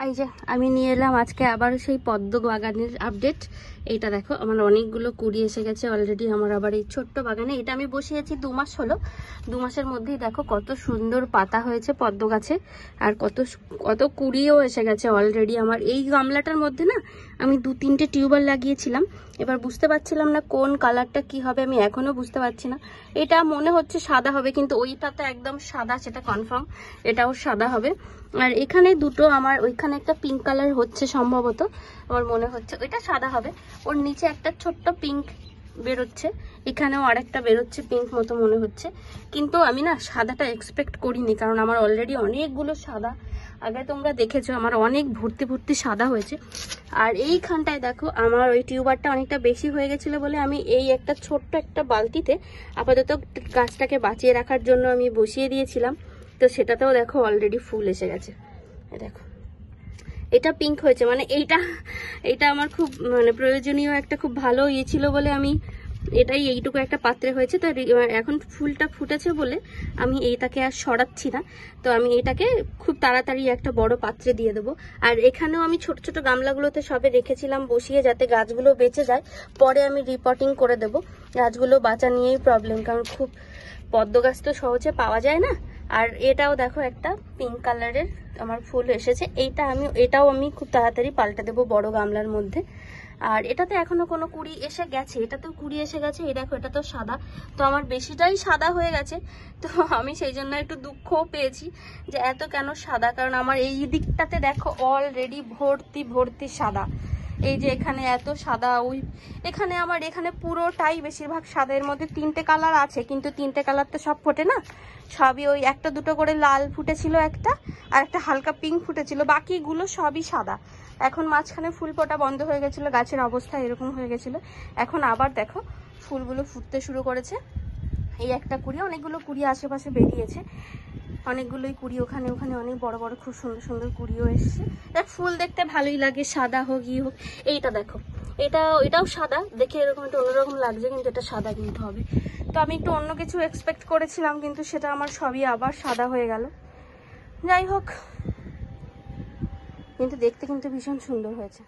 এই যে আমি নিয়ে এলাম আজকে আবার সেই পদ্ম বাগানের আপডেট। এইটা দেখো আমার অনেকগুলো কুড়ি এসে গেছে অলরেডি আমার আবার এই ছোট্ট বাগানে। এটা আমি বসিয়েছি 2 মাস হলো। 2 মাসের মধ্যেই দেখো কত সুন্দর পাতা হয়েছে পদ্ম গাছে, আর কত কত কুড়িও এসে গেছে অলরেডি। আমার এই গামলাটার মধ্যে না আমি 2-3টে টিউবার লাগিয়েছিলাম, এবার বুঝতে পারছিলাম না কোন কালারটা কি হবে, আমি এখনো বুঝতে পারছি না। এটা মনে হচ্ছে সাদা হবে, কিন্তু ওইটা তো একদম সাদা, সেটা কনফার্ম এটাও সাদা হবে। আর এখানে দুটো আমার, ওইখানে একটা পিঙ্ক কালার হচ্ছে সম্ভবত, আমার মনে হচ্ছে ওইটা সাদা হবে। ওর নিচে একটা ছোট্ট পিঙ্ক বেরোচ্ছে, এখানেও আরেকটা বেরোচ্ছে পিঙ্ক মতো মনে হচ্ছে, কিন্তু আমি না সাদাটা এক্সপেক্ট করিনি, কারণ আমার অলরেডি অনেকগুলো সাদা আগে তোমরা দেখেছো আমার অনেক ভর্তি ভর্তি সাদা হয়েছে। আর এইখানটায় দেখো আমার ওই টিউবারটা অনেকটা বেশি হয়ে গেছিলো বলে আমি এই একটা ছোট্ট একটা বালতিতে আপাতত গাছটাকে বাঁচিয়ে রাখার জন্য আমি বসিয়ে দিয়েছিলাম। তো সেটাতেও দেখো অলরেডি ফুল এসে গেছে। দেখো এটা পিঙ্ক হয়েছে, মানে এইটা আমার খুব মানে প্রয়োজনীয় একটা খুব ভালো ইয়ে ছিল বলে আমি এটাই এইটুকু একটা পাত্রে হয়েছে। তো এখন ফুলটা ফুটেছে বলে আমি এইটাকে আর সরাচ্ছি না, তো আমি এটাকে খুব তাড়াতাড়ি একটা বড় পাত্রে দিয়ে দেবো। আর এখানেও আমি ছোট ছোট গামলাগুলোতে সবে রেখেছিলাম বসিয়ে, যাতে গাছগুলো বেঁচে যায়, পরে আমি রিপোর্টিং করে দেবো। গাছগুলো বাঁচা নিয়েই প্রবলেম, কারণ খুব পদ্ম গাছ তো সহজে পাওয়া যায় না। আর এটাও দেখো একটা পিঙ্ক কালারের আমার ফুল এসেছে, এটাও আমি খুব তাড়াতাড়ি পাল্টে দেবো বড় গামলার মধ্যে। আর এটাতে এখনো কোনো কুড়ি এসে গেছে, এটাতেও কুড়ি এসে গেছে, এই দেখো এটা তো সাদা, তো আমার বেশিটাই সাদা হয়ে গেছে। তো আমি সেই জন্য একটু দুঃখও পেয়েছি যে এত কেন সাদা, কারণ আমার এই দিকটাতে দেখো অলরেডি ভর্তি ভর্তি সাদা। এই যে এখানে এত সাদা, ওই এখানে আমার এখানে পুরোটাই বেশিরভাগ সাদা। এর মধ্যে 3টে কালার আছে, কিন্তু 3টে কালার তো সব ফোটে না, সবই ওই একটা দুটো করে লাল ফুটেছিল একটা, আর একটা হালকা পিঙ্ক ফুটেছিল, বাকিগুলো সবই সাদা। এখন মাঝখানে ফুল ফোটা বন্ধ হয়ে গেছিলো, গাছের অবস্থা এরকম হয়ে গেছিলো। এখন আবার দেখো ফুলগুলো ফুটতে শুরু করেছে। এই একটা কুড়ি, অনেকগুলো কুড়ি আশেপাশে বেরিয়েছে, অনেকগুলোই কুড়ি ওখানে ওখানে অনেক বড় বড় খুব সুন্দর সুন্দর কুড়িও এসছে। দেখ ফুল দেখতে ভালোই লাগে, সাদা হোক ই হোক। এইটা দেখো এটাও সাদা, দেখে এরকম একটু অন্যরকম লাগছে, কিন্তু এটা সাদা কিন্তু হবে। তো আমি একটু অন্য কিছু এক্সপেক্ট করেছিলাম, কিন্তু সেটা আমার সবই আবার সাদা হয়ে গেল। যাই হোক, কিন্তু দেখতে কিন্তু ভীষণ সুন্দর হয়েছে।